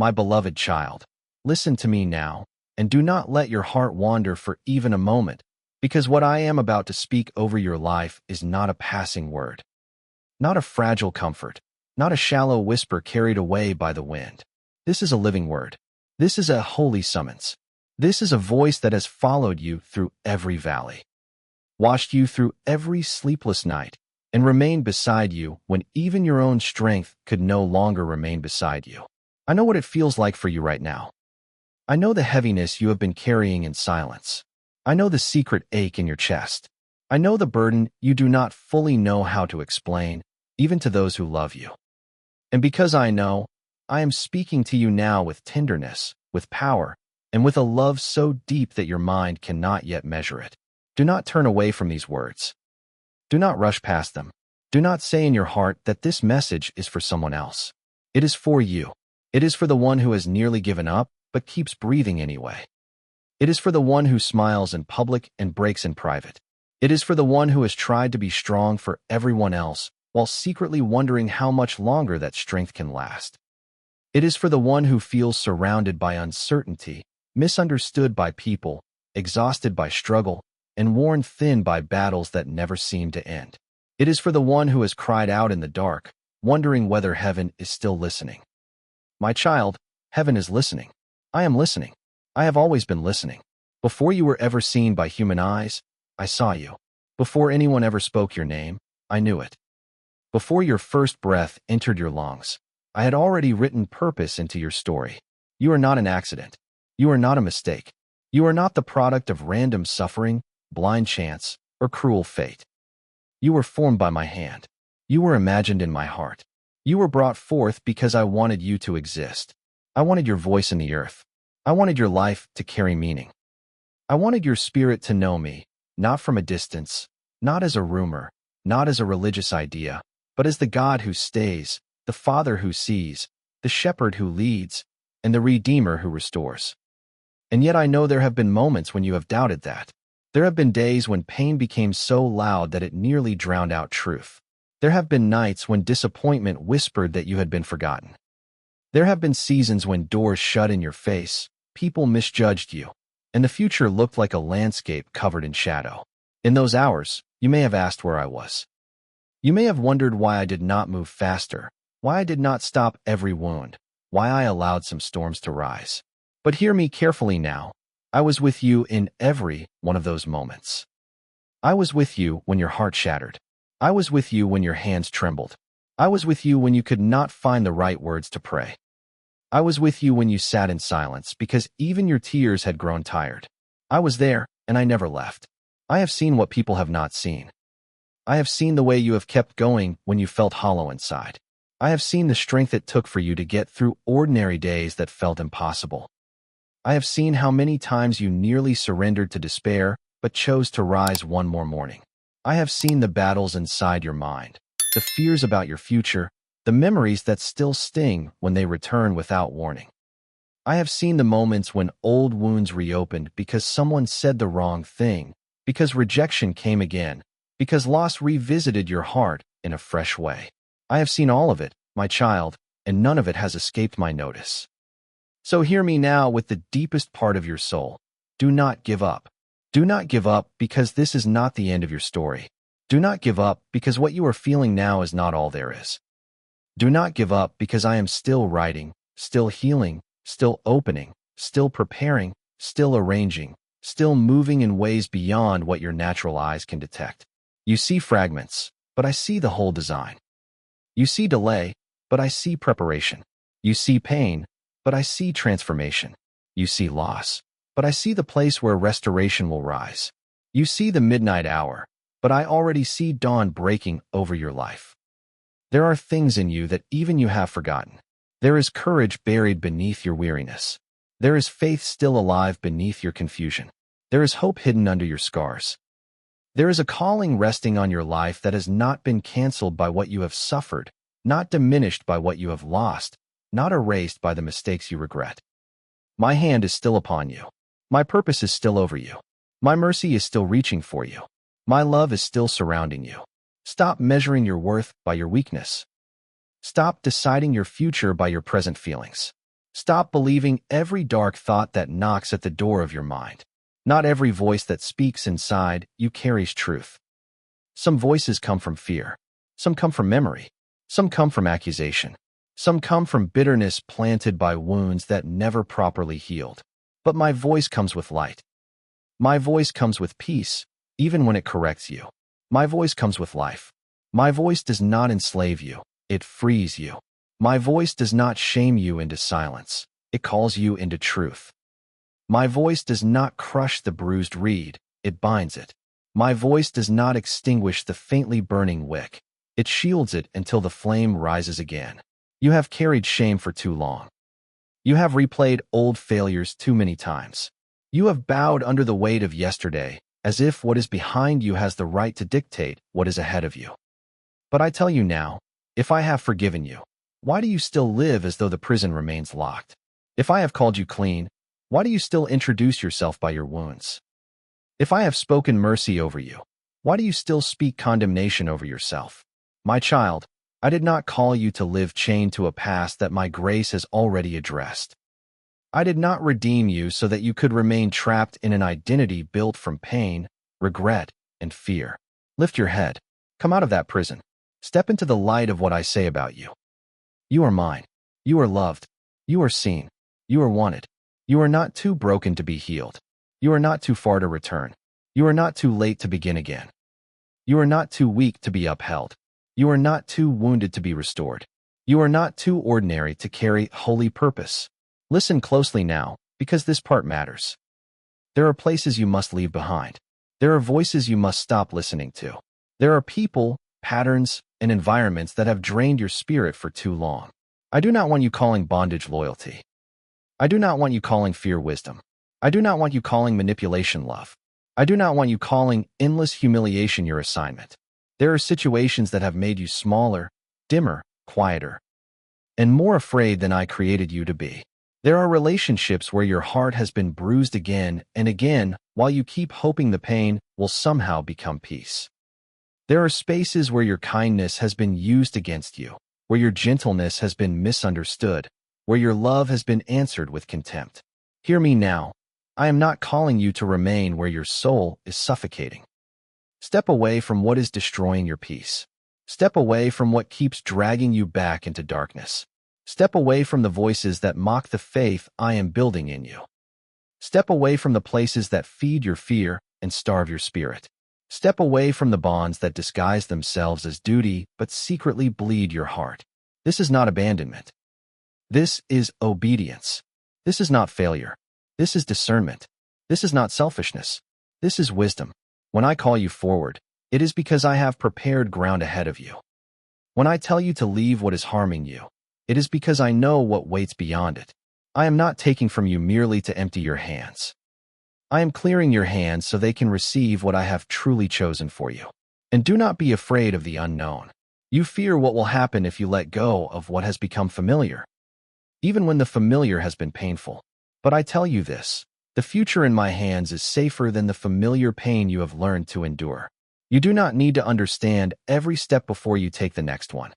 My beloved child, listen to me now, and do not let your heart wander for even a moment, because what I am about to speak over your life is not a passing word, not a fragile comfort, not a shallow whisper carried away by the wind. This is a living word. This is a holy summons. This is a voice that has followed you through every valley, watched you through every sleepless night, and remained beside you when even your own strength could no longer remain beside you. I know what it feels like for you right now. I know the heaviness you have been carrying in silence. I know the secret ache in your chest. I know the burden you do not fully know how to explain, even to those who love you. And because I know, I am speaking to you now with tenderness, with power, and with a love so deep that your mind cannot yet measure it. Do not turn away from these words. Do not rush past them. Do not say in your heart that this message is for someone else. It is for you. It is for the one who has nearly given up, but keeps breathing anyway. It is for the one who smiles in public and breaks in private. It is for the one who has tried to be strong for everyone else, while secretly wondering how much longer that strength can last. It is for the one who feels surrounded by uncertainty, misunderstood by people, exhausted by struggle, and worn thin by battles that never seem to end. It is for the one who has cried out in the dark, wondering whether heaven is still listening. My child, heaven is listening. I am listening. I have always been listening. Before you were ever seen by human eyes, I saw you. Before anyone ever spoke your name, I knew it. Before your first breath entered your lungs, I had already written purpose into your story. You are not an accident. You are not a mistake. You are not the product of random suffering, blind chance, or cruel fate. You were formed by my hand. You were imagined in my heart. You were brought forth because I wanted you to exist. I wanted your voice in the earth. I wanted your life to carry meaning. I wanted your spirit to know me, not from a distance, not as a rumor, not as a religious idea, but as the God who stays, the Father who sees, the Shepherd who leads, and the Redeemer who restores. And yet I know there have been moments when you have doubted that. There have been days when pain became so loud that it nearly drowned out truth. There have been nights when disappointment whispered that you had been forgotten. There have been seasons when doors shut in your face, people misjudged you, and the future looked like a landscape covered in shadow. In those hours, you may have asked where I was. You may have wondered why I did not move faster, why I did not stop every wound, why I allowed some storms to rise. But hear me carefully now. I was with you in every one of those moments. I was with you when your heart shattered. I was with you when your hands trembled. I was with you when you could not find the right words to pray. I was with you when you sat in silence because even your tears had grown tired. I was there, and I never left. I have seen what people have not seen. I have seen the way you have kept going when you felt hollow inside. I have seen the strength it took for you to get through ordinary days that felt impossible. I have seen how many times you nearly surrendered to despair, but chose to rise one more morning. I have seen the battles inside your mind, the fears about your future, the memories that still sting when they return without warning. I have seen the moments when old wounds reopened because someone said the wrong thing, because rejection came again, because loss revisited your heart in a fresh way. I have seen all of it, my child, and none of it has escaped my notice. So hear me now with the deepest part of your soul. Do not give up. Do not give up because this is not the end of your story. Do not give up because what you are feeling now is not all there is. Do not give up because I am still writing, still healing, still opening, still preparing, still arranging, still moving in ways beyond what your natural eyes can detect. You see fragments, but I see the whole design. You see delay, but I see preparation. You see pain, but I see transformation. You see loss, but I see the place where restoration will rise. You see the midnight hour, but I already see dawn breaking over your life. There are things in you that even you have forgotten. There is courage buried beneath your weariness. There is faith still alive beneath your confusion. There is hope hidden under your scars. There is a calling resting on your life that has not been canceled by what you have suffered, not diminished by what you have lost, not erased by the mistakes you regret. My hand is still upon you. My purpose is still over you. My mercy is still reaching for you. My love is still surrounding you. Stop measuring your worth by your weakness. Stop deciding your future by your present feelings. Stop believing every dark thought that knocks at the door of your mind. Not every voice that speaks inside you carries truth. Some voices come from fear. Some come from memory. Some come from accusation. Some come from bitterness planted by wounds that never properly healed. But my voice comes with light. My voice comes with peace, even when it corrects you. My voice comes with life. My voice does not enslave you. It frees you. My voice does not shame you into silence. It calls you into truth. My voice does not crush the bruised reed. It binds it. My voice does not extinguish the faintly burning wick. It shields it until the flame rises again. You have carried shame for too long. You have replayed old failures too many times. You have bowed under the weight of yesterday, as if what is behind you has the right to dictate what is ahead of you. But I tell you now, if I have forgiven you, why do you still live as though the prison remains locked? If I have called you clean, why do you still introduce yourself by your wounds? If I have spoken mercy over you, why do you still speak condemnation over yourself? My child, I did not call you to live chained to a past that my grace has already addressed. I did not redeem you so that you could remain trapped in an identity built from pain, regret, and fear. Lift your head. Come out of that prison. Step into the light of what I say about you. You are mine. You are loved. You are seen. You are wanted. You are not too broken to be healed. You are not too far to return. You are not too late to begin again. You are not too weak to be upheld. You are not too wounded to be restored. You are not too ordinary to carry holy purpose. Listen closely now, because this part matters. There are places you must leave behind. There are voices you must stop listening to. There are people, patterns, and environments that have drained your spirit for too long. I do not want you calling bondage loyalty. I do not want you calling fear wisdom. I do not want you calling manipulation love. I do not want you calling endless humiliation your assignment. There are situations that have made you smaller, dimmer, quieter, and more afraid than I created you to be. There are relationships where your heart has been bruised again and again while you keep hoping the pain will somehow become peace. There are spaces where your kindness has been used against you, where your gentleness has been misunderstood, where your love has been answered with contempt. Hear me now. I am not calling you to remain where your soul is suffocating. Step away from what is destroying your peace. Step away from what keeps dragging you back into darkness. Step away from the voices that mock the faith I am building in you. Step away from the places that feed your fear and starve your spirit. Step away from the bonds that disguise themselves as duty but secretly bleed your heart. This is not abandonment. This is obedience. This is not failure. This is discernment. This is not selfishness. This is wisdom. When I call you forward, it is because I have prepared ground ahead of you. When I tell you to leave what is harming you, it is because I know what waits beyond it. I am not taking from you merely to empty your hands. I am clearing your hands so they can receive what I have truly chosen for you. And do not be afraid of the unknown. You fear what will happen if you let go of what has become familiar, even when the familiar has been painful. But I tell you this, the future in my hands is safer than the familiar pain you have learned to endure. You do not need to understand every step before you take the next one.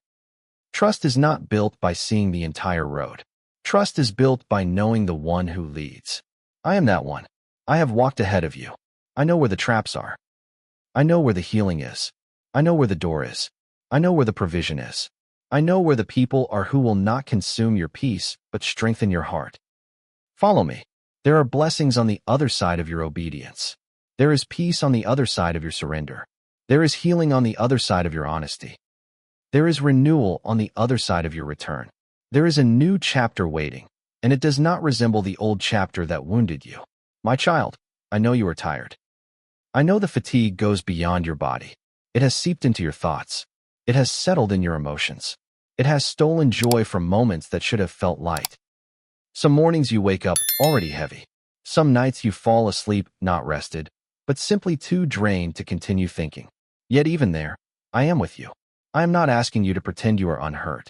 Trust is not built by seeing the entire road. Trust is built by knowing the one who leads. I am that one. I have walked ahead of you. I know where the traps are. I know where the healing is. I know where the door is. I know where the provision is. I know where the people are who will not consume your peace, but strengthen your heart. Follow me. There are blessings on the other side of your obedience. There is peace on the other side of your surrender. There is healing on the other side of your honesty. There is renewal on the other side of your return. There is a new chapter waiting, and it does not resemble the old chapter that wounded you. My child, I know you are tired. I know the fatigue goes beyond your body. It has seeped into your thoughts. It has settled in your emotions. It has stolen joy from moments that should have felt light. Some mornings you wake up already heavy. Some nights you fall asleep not rested, but simply too drained to continue thinking. Yet even there, I am with you. I am not asking you to pretend you are unhurt.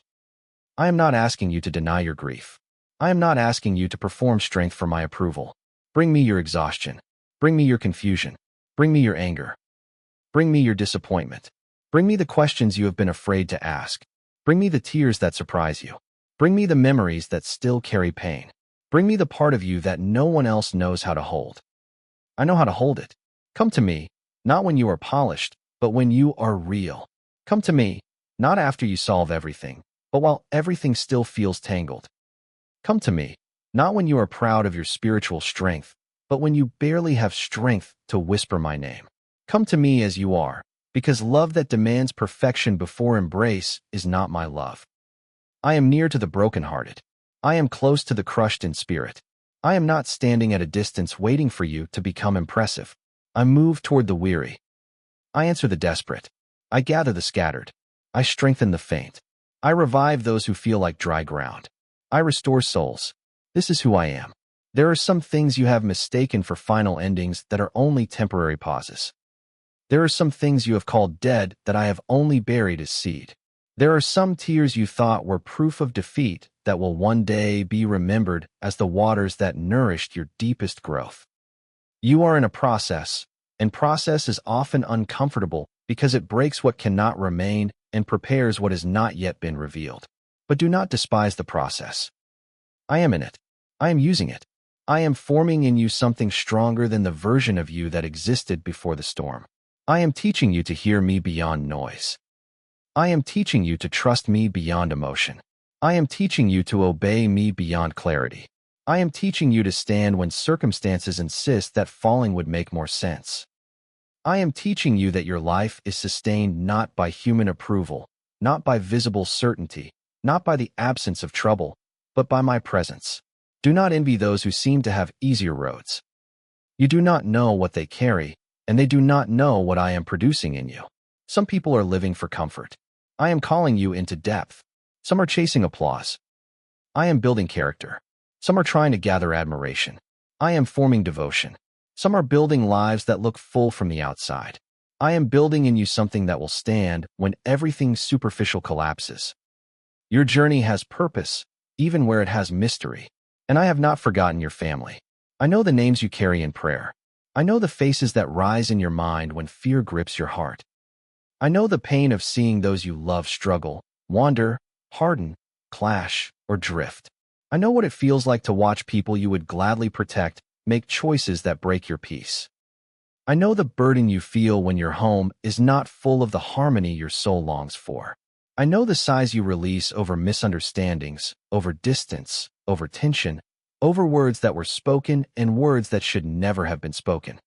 I am not asking you to deny your grief. I am not asking you to perform strength for my approval. Bring me your exhaustion. Bring me your confusion. Bring me your anger. Bring me your disappointment. Bring me the questions you have been afraid to ask. Bring me the tears that surprise you. Bring me the memories that still carry pain. Bring me the part of you that no one else knows how to hold. I know how to hold it. Come to me, not when you are polished, but when you are real. Come to me, not after you solve everything, but while everything still feels tangled. Come to me, not when you are proud of your spiritual strength, but when you barely have strength to whisper my name. Come to me as you are, because love that demands perfection before embrace is not my love. I am near to the brokenhearted. I am close to the crushed in spirit. I am not standing at a distance waiting for you to become impressive. I move toward the weary. I answer the desperate. I gather the scattered. I strengthen the faint. I revive those who feel like dry ground. I restore souls. This is who I am. There are some things you have mistaken for final endings that are only temporary pauses. There are some things you have called dead that I have only buried as seed. There are some tears you thought were proof of defeat that will one day be remembered as the waters that nourished your deepest growth. You are in a process, and process is often uncomfortable because it breaks what cannot remain and prepares what has not yet been revealed. But do not despise the process. I am in it. I am using it. I am forming in you something stronger than the version of you that existed before the storm. I am teaching you to hear me beyond noise. I am teaching you to trust me beyond emotion. I am teaching you to obey me beyond clarity. I am teaching you to stand when circumstances insist that falling would make more sense. I am teaching you that your life is sustained not by human approval, not by visible certainty, not by the absence of trouble, but by my presence. Do not envy those who seem to have easier roads. You do not know what they carry, and they do not know what I am producing in you. Some people are living for comfort. I am calling you into depth. Some are chasing applause. I am building character. Some are trying to gather admiration. I am forming devotion. Some are building lives that look full from the outside. I am building in you something that will stand when everything superficial collapses. Your journey has purpose, even where it has mystery. And I have not forgotten your family. I know the names you carry in prayer. I know the faces that rise in your mind when fear grips your heart. I know the pain of seeing those you love struggle, wander, harden, clash, or drift. I know what it feels like to watch people you would gladly protect make choices that break your peace. I know the burden you feel when your home is not full of the harmony your soul longs for. I know the sighs you release over misunderstandings, over distance, over tension, over words that were spoken and words that should never have been spoken.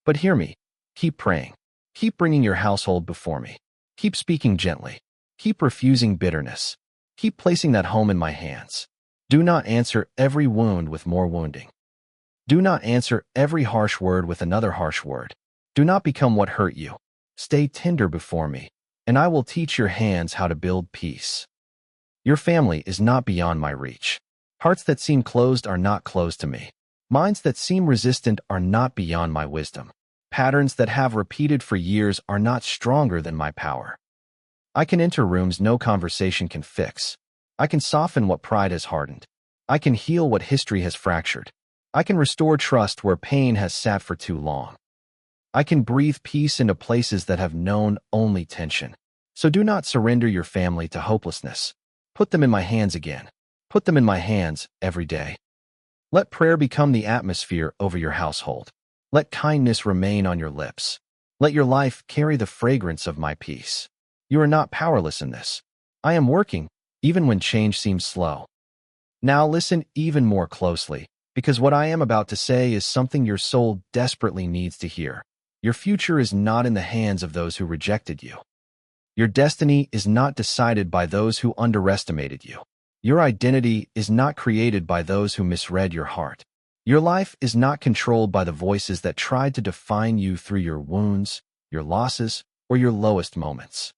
But hear me. Keep praying. Keep bringing your household before me. Keep speaking gently. Keep refusing bitterness. Keep placing that home in my hands. Do not answer every wound with more wounding. Do not answer every harsh word with another harsh word. Do not become what hurt you. Stay tender before me, and I will teach your hands how to build peace. Your family is not beyond my reach. Hearts that seem closed are not closed to me. Minds that seem resistant are not beyond my wisdom. Patterns that have repeated for years are not stronger than my power. I can enter rooms no conversation can fix. I can soften what pride has hardened. I can heal what history has fractured. I can restore trust where pain has sat for too long. I can breathe peace into places that have known only tension. So do not surrender your family to hopelessness. Put them in my hands again. Put them in my hands every day. Let prayer become the atmosphere over your household. Let kindness remain on your lips. Let your life carry the fragrance of my peace. You are not powerless in this. I am working, even when change seems slow. Now listen even more closely, because what I am about to say is something your soul desperately needs to hear. Your future is not in the hands of those who rejected you. Your destiny is not decided by those who underestimated you. Your identity is not created by those who misread your heart. Your life is not controlled by the voices that tried to define you through your wounds, your losses, or your lowest moments.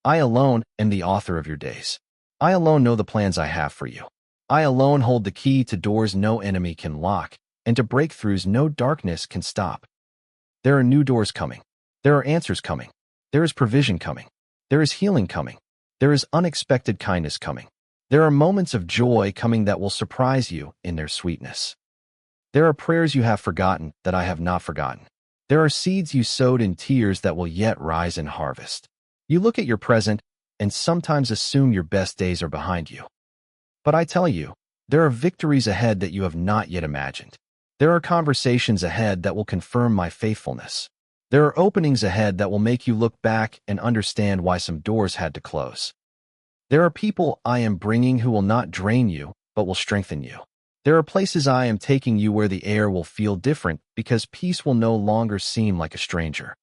I alone am the author of your days. I alone know the plans I have for you. I alone hold the key to doors no enemy can lock, and to breakthroughs no darkness can stop. There are new doors coming. There are answers coming. There is provision coming. There is healing coming. There is unexpected kindness coming. There are moments of joy coming that will surprise you in their sweetness. There are prayers you have forgotten that I have not forgotten. There are seeds you sowed in tears that will yet rise in harvest. You look at your present and sometimes assume your best days are behind you. But I tell you, there are victories ahead that you have not yet imagined. There are conversations ahead that will confirm my faithfulness. There are openings ahead that will make you look back and understand why some doors had to close. There are people I am bringing who will not drain you, but will strengthen you. There are places I am taking you where the air will feel different because peace will no longer seem like a stranger.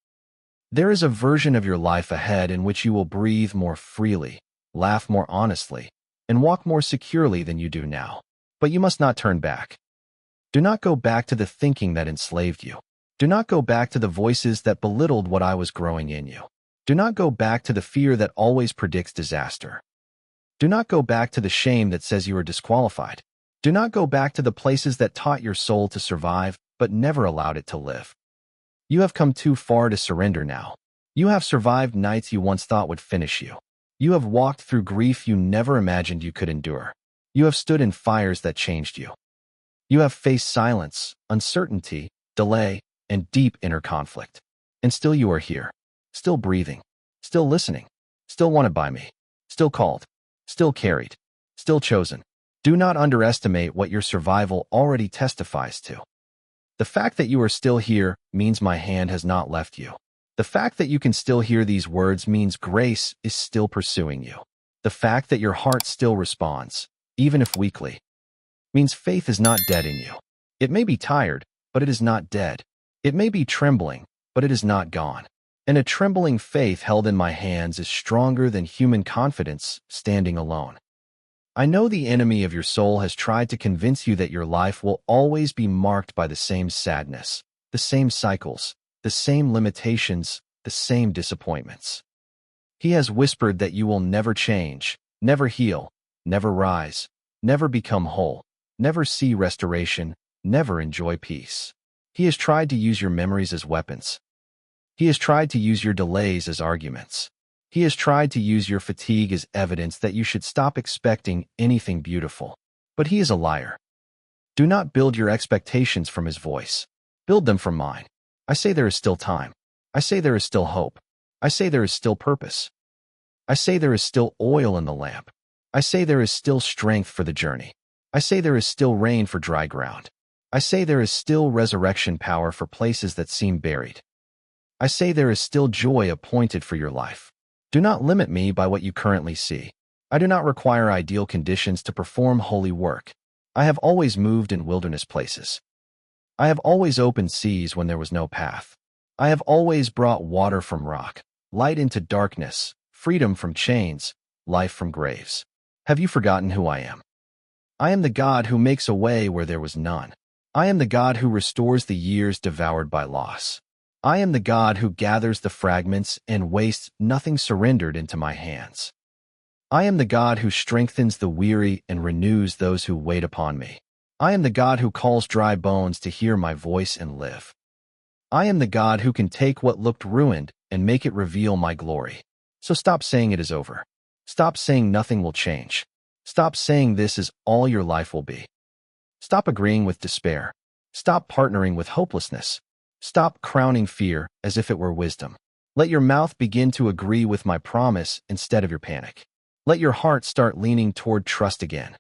There is a version of your life ahead in which you will breathe more freely, laugh more honestly, and walk more securely than you do now. But you must not turn back. Do not go back to the thinking that enslaved you. Do not go back to the voices that belittled what I was growing in you. Do not go back to the fear that always predicts disaster. Do not go back to the shame that says you are disqualified. Do not go back to the places that taught your soul to survive, but never allowed it to live. You have come too far to surrender now. You have survived nights you once thought would finish you. You have walked through grief you never imagined you could endure. You have stood in fires that changed you. You have faced silence, uncertainty, delay, and deep inner conflict. And still you are here, still breathing, still listening, still wanted by me, still called, still carried, still chosen. Do not underestimate what your survival already testifies to. The fact that you are still here means my hand has not left you. The fact that you can still hear these words means grace is still pursuing you. The fact that your heart still responds, even if weakly, means faith is not dead in you. It may be tired, but it is not dead. It may be trembling, but it is not gone. And a trembling faith held in my hands is stronger than human confidence standing alone. I know the enemy of your soul has tried to convince you that your life will always be marked by the same sadness, the same cycles, the same limitations, the same disappointments. He has whispered that you will never change, never heal, never rise, never become whole, never see restoration, never enjoy peace. He has tried to use your memories as weapons. He has tried to use your delays as arguments. He has tried to use your fatigue as evidence that you should stop expecting anything beautiful. But he is a liar. Do not build your expectations from his voice. Build them from mine. I say there is still time. I say there is still hope. I say there is still purpose. I say there is still oil in the lamp. I say there is still strength for the journey. I say there is still rain for dry ground. I say there is still resurrection power for places that seem buried. I say there is still joy appointed for your life. Do not limit me by what you currently see. I do not require ideal conditions to perform holy work. I have always moved in wilderness places. I have always opened seas when there was no path. I have always brought water from rock, light into darkness, freedom from chains, life from graves. Have you forgotten who I am? I am the God who makes a way where there was none. I am the God who restores the years devoured by loss. I am the God who gathers the fragments and wastes nothing surrendered into my hands. I am the God who strengthens the weary and renews those who wait upon me. I am the God who calls dry bones to hear my voice and live. I am the God who can take what looked ruined and make it reveal my glory. So stop saying it is over. Stop saying nothing will change. Stop saying this is all your life will be. Stop agreeing with despair. Stop partnering with hopelessness. Stop crowning fear as if it were wisdom. Let your mouth begin to agree with my promise instead of your panic. Let your heart start leaning toward trust again.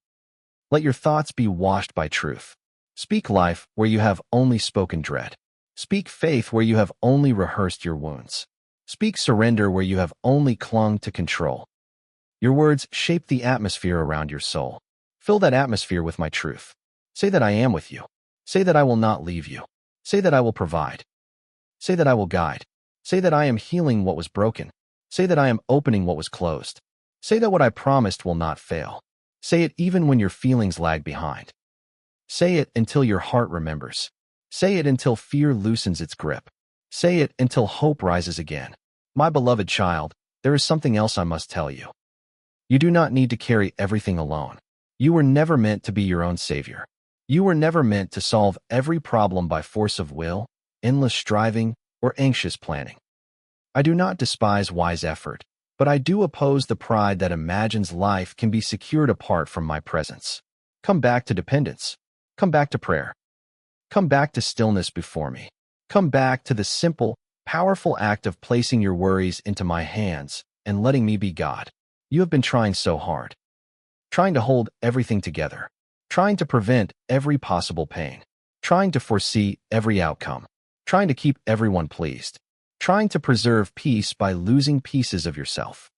Let your thoughts be washed by truth. Speak life where you have only spoken dread. Speak faith where you have only rehearsed your wounds. Speak surrender where you have only clung to control. Your words shape the atmosphere around your soul. Fill that atmosphere with my truth. Say that I am with you. Say that I will not leave you. Say that I will provide. Say that I will guide. Say that I am healing what was broken. Say that I am opening what was closed. Say that what I promised will not fail. Say it even when your feelings lag behind. Say it until your heart remembers. Say it until fear loosens its grip. Say it until hope rises again. My beloved child, there is something else I must tell you. You do not need to carry everything alone. You were never meant to be your own savior. You were never meant to solve every problem by force of will, endless striving, or anxious planning. I do not despise wise effort, but I do oppose the pride that imagines life can be secured apart from my presence. Come back to dependence. Come back to prayer. Come back to stillness before me. Come back to the simple, powerful act of placing your worries into my hands and letting me be God. You have been trying so hard. trying to hold everything together, trying to prevent every possible pain, trying to foresee every outcome, trying to keep everyone pleased, trying to preserve peace by losing pieces of yourself,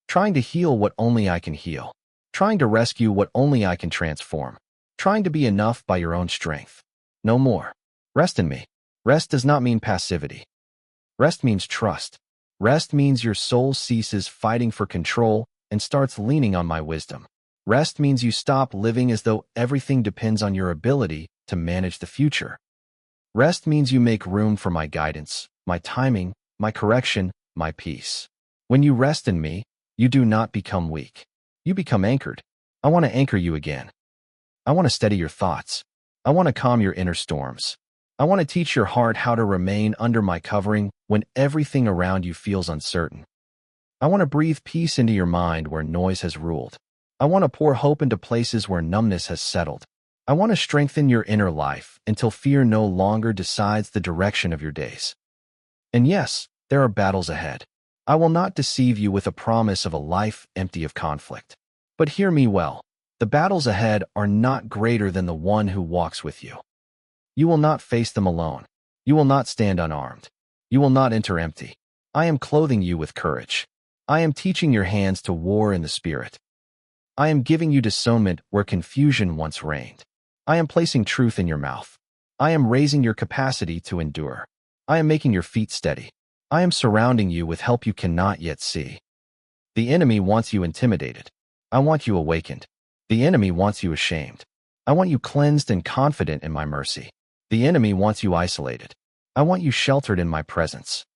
trying to heal what only I can heal, trying to rescue what only I can transform, trying to be enough by your own strength. No more. Rest in me. Rest does not mean passivity. Rest means trust. Rest means your soul ceases fighting for control and starts leaning on my wisdom. Rest means you stop living as though everything depends on your ability to manage the future. Rest means you make room for my guidance, my timing, my correction, my peace. When you rest in me, you do not become weak. You become anchored. I want to anchor you again. I want to steady your thoughts. I want to calm your inner storms. I want to teach your heart how to remain under my covering when everything around you feels uncertain. I want to breathe peace into your mind where noise has ruled. I want to pour hope into places where numbness has settled. I want to strengthen your inner life until fear no longer decides the direction of your days. And yes, there are battles ahead. I will not deceive you with a promise of a life empty of conflict. But hear me well. The battles ahead are not greater than the one who walks with you. You will not face them alone. You will not stand unarmed. You will not enter empty. I am clothing you with courage. I am teaching your hands to war in the spirit. I am giving you discernment where confusion once reigned. I am placing truth in your mouth. I am raising your capacity to endure. I am making your feet steady. I am surrounding you with help you cannot yet see. The enemy wants you intimidated. I want you awakened. The enemy wants you ashamed. I want you cleansed and confident in my mercy. The enemy wants you isolated. I want you sheltered in my presence.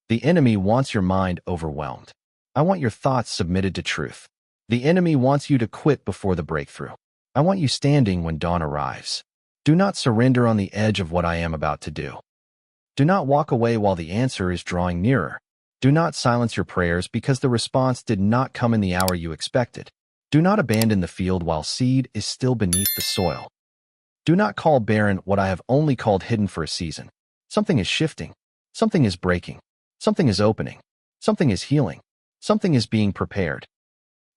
The enemy wants your mind overwhelmed. I want your thoughts submitted to truth. The enemy wants you to quit before the breakthrough. I want you standing when dawn arrives. Do not surrender on the edge of what I am about to do. Do not walk away while the answer is drawing nearer. Do not silence your prayers because the response did not come in the hour you expected. Do not abandon the field while seed is still beneath the soil. Do not call barren what I have only called hidden for a season. Something is shifting. Something is breaking. Something is opening. Something is healing. Something is being prepared.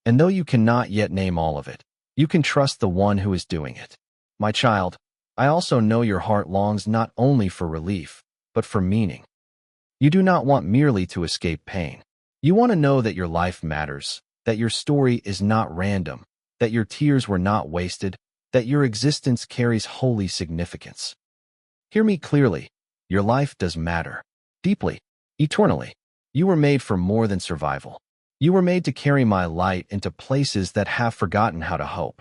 And though you cannot yet name all of it, you can trust the one who is doing it. My child, I also know your heart longs not only for relief, but for meaning. You do not want merely to escape pain. You want to know that your life matters, that your story is not random, that your tears were not wasted, that your existence carries holy significance. Hear me clearly. Your life does matter. Deeply. Eternally. You were made for more than survival. You were made to carry my light into places that have forgotten how to hope.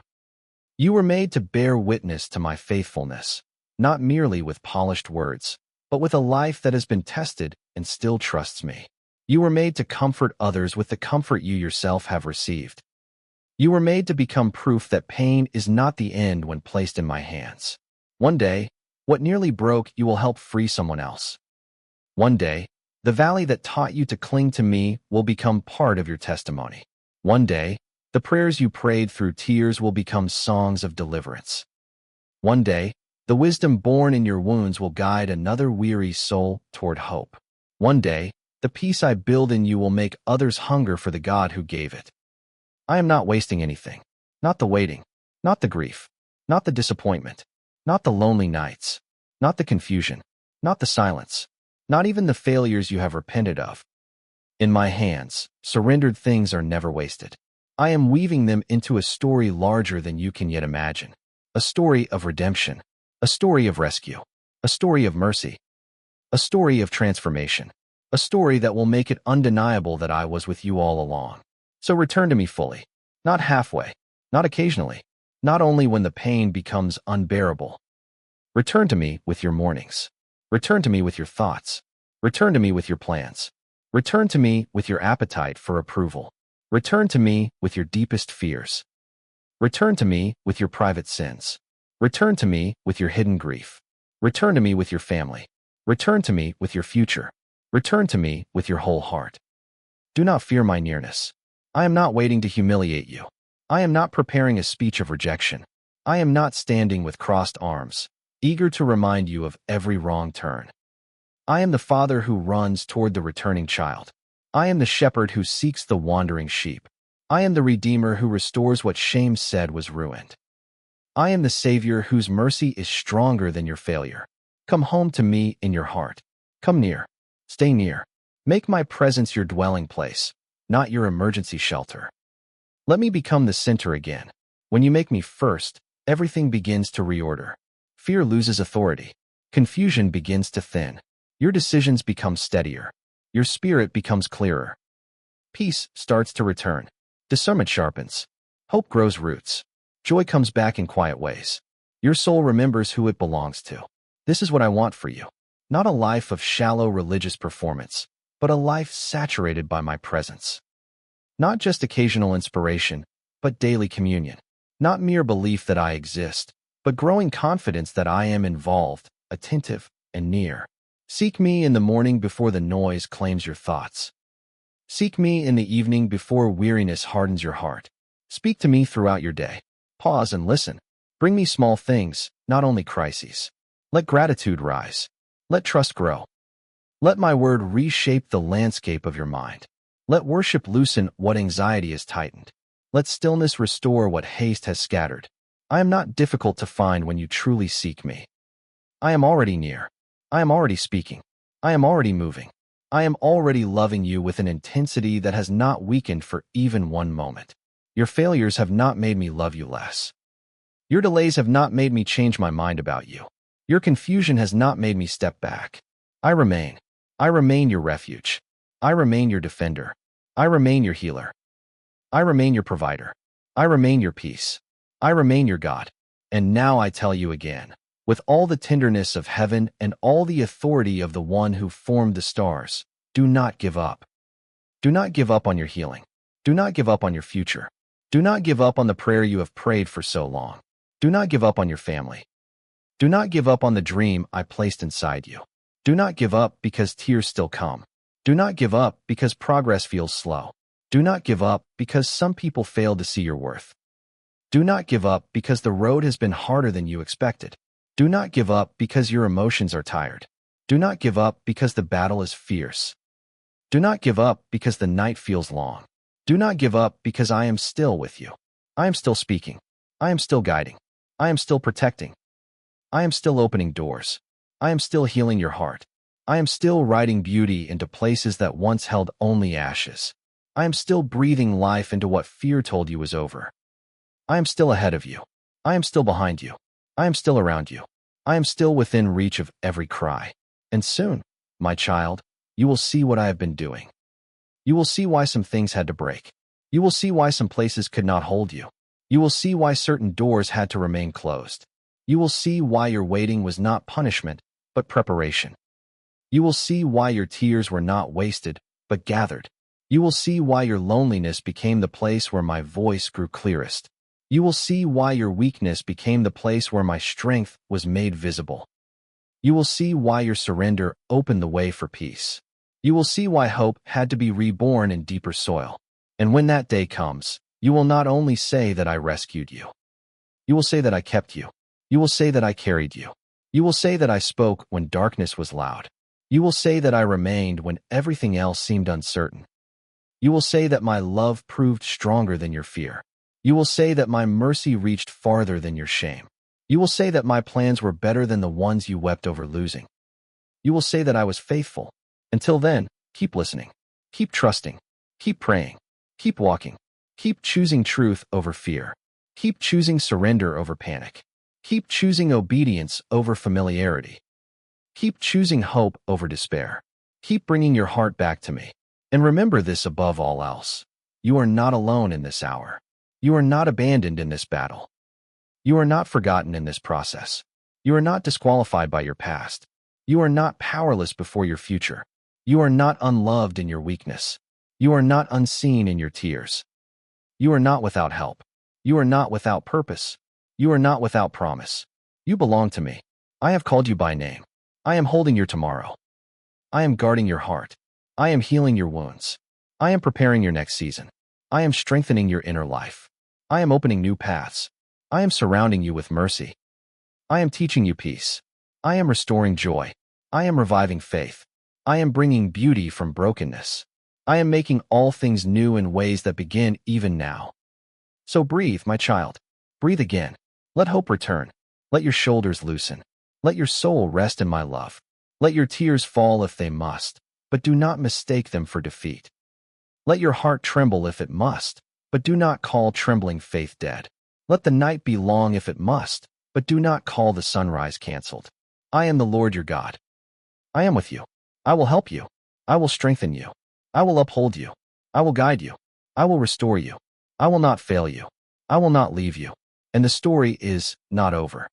You were made to bear witness to my faithfulness, not merely with polished words, but with a life that has been tested and still trusts me. You were made to comfort others with the comfort you yourself have received. You were made to become proof that pain is not the end when placed in my hands. One day, what nearly broke you will help free someone else. One day, the valley that taught you to cling to me will become part of your testimony. One day, the prayers you prayed through tears will become songs of deliverance. One day, the wisdom born in your wounds will guide another weary soul toward hope. One day, the peace I build in you will make others hunger for the God who gave it. I am not wasting anything. Not the waiting. Not the grief. Not the disappointment. Not the lonely nights. Not the confusion. Not the silence. Not even the failures you have repented of. In my hands, surrendered things are never wasted. I am weaving them into a story larger than you can yet imagine. A story of redemption. A story of rescue. A story of mercy. A story of transformation. A story that will make it undeniable that I was with you all along. So return to me fully. Not halfway. Not occasionally. Not only when the pain becomes unbearable. Return to me with your mornings. Return to me with your thoughts. Return to me with your plans. Return to me with your appetite for approval. Return to me with your deepest fears. Return to me with your private sins. Return to me with your hidden grief. Return to me with your family. Return to me with your future. Return to me with your whole heart. Do not fear my nearness. I am not waiting to humiliate you. I am not preparing a speech of rejection. I am not standing with crossed arms, eager to remind you of every wrong turn. I am the father who runs toward the returning child. I am the shepherd who seeks the wandering sheep. I am the Redeemer who restores what shame said was ruined. I am the Savior whose mercy is stronger than your failure. Come home to me in your heart. Come near. Stay near. Make my presence your dwelling place, not your emergency shelter. Let me become the center again. When you make me first, everything begins to reorder. Fear loses authority. Confusion begins to thin. Your decisions become steadier. Your spirit becomes clearer. Peace starts to return. Discernment sharpens. Hope grows roots. Joy comes back in quiet ways. Your soul remembers who it belongs to. This is what I want for you. Not a life of shallow religious performance, but a life saturated by my presence. Not just occasional inspiration, but daily communion. Not mere belief that I exist, but growing confidence that I am involved, attentive, and near. Seek me in the morning before the noise claims your thoughts. Seek me in the evening before weariness hardens your heart. Speak to me throughout your day. Pause and listen. Bring me small things, not only crises. Let gratitude rise. Let trust grow. Let my word reshape the landscape of your mind. Let worship loosen what anxiety has tightened. Let stillness restore what haste has scattered. I am not difficult to find when you truly seek me. I am already near. I am already speaking. I am already moving. I am already loving you with an intensity that has not weakened for even one moment. Your failures have not made me love you less. Your delays have not made me change my mind about you. Your confusion has not made me step back. I remain. I remain your refuge. I remain your defender. I remain your healer. I remain your provider. I remain your peace. I remain your God. And now I tell you again, with all the tenderness of heaven and all the authority of the one who formed the stars, do not give up. Do not give up on your healing. Do not give up on your future. Do not give up on the prayer you have prayed for so long. Do not give up on your family. Do not give up on the dream I placed inside you. Do not give up because tears still come. Do not give up because progress feels slow. Do not give up because some people fail to see your worth. Do not give up because the road has been harder than you expected. Do not give up because your emotions are tired. Do not give up because the battle is fierce. Do not give up because the night feels long. Do not give up because I am still with you. I am still speaking. I am still guiding. I am still protecting. I am still opening doors. I am still healing your heart. I am still writing beauty into places that once held only ashes. I am still breathing life into what fear told you was over. I am still ahead of you. I am still behind you. I am still around you. I am still within reach of every cry. And soon, my child, you will see what I have been doing. You will see why some things had to break. You will see why some places could not hold you. You will see why certain doors had to remain closed. You will see why your waiting was not punishment, but preparation. You will see why your tears were not wasted, but gathered. You will see why your loneliness became the place where my voice grew clearest. You will see why your weakness became the place where my strength was made visible. You will see why your surrender opened the way for peace. You will see why hope had to be reborn in deeper soil. And when that day comes, you will not only say that I rescued you. You will say that I kept you. You will say that I carried you. You will say that I spoke when darkness was loud. You will say that I remained when everything else seemed uncertain. You will say that my love proved stronger than your fear. You will say that my mercy reached farther than your shame. You will say that my plans were better than the ones you wept over losing. You will say that I was faithful. Until then, keep listening. Keep trusting. Keep praying. Keep walking. Keep choosing truth over fear. Keep choosing surrender over panic. Keep choosing obedience over familiarity. Keep choosing hope over despair. Keep bringing your heart back to me. And remember this above all else. You are not alone in this hour. You are not abandoned in this battle. You are not forgotten in this process. You are not disqualified by your past. You are not powerless before your future. You are not unloved in your weakness. You are not unseen in your tears. You are not without help. You are not without purpose. You are not without promise. You belong to me. I have called you by name. I am holding your tomorrow. I am guarding your heart. I am healing your wounds. I am preparing your next season. I am strengthening your inner life. I am opening new paths. I am surrounding you with mercy. I am teaching you peace. I am restoring joy. I am reviving faith. I am bringing beauty from brokenness. I am making all things new in ways that begin even now. So breathe, my child. Breathe again. Let hope return. Let your shoulders loosen. Let your soul rest in my love. Let your tears fall if they must, but do not mistake them for defeat. Let your heart tremble if it must, but do not call trembling faith dead. Let the night be long if it must, but do not call the sunrise canceled. I am the Lord your God. I am with you. I will help you. I will strengthen you. I will uphold you. I will guide you. I will restore you. I will not fail you. I will not leave you. And the story is not over.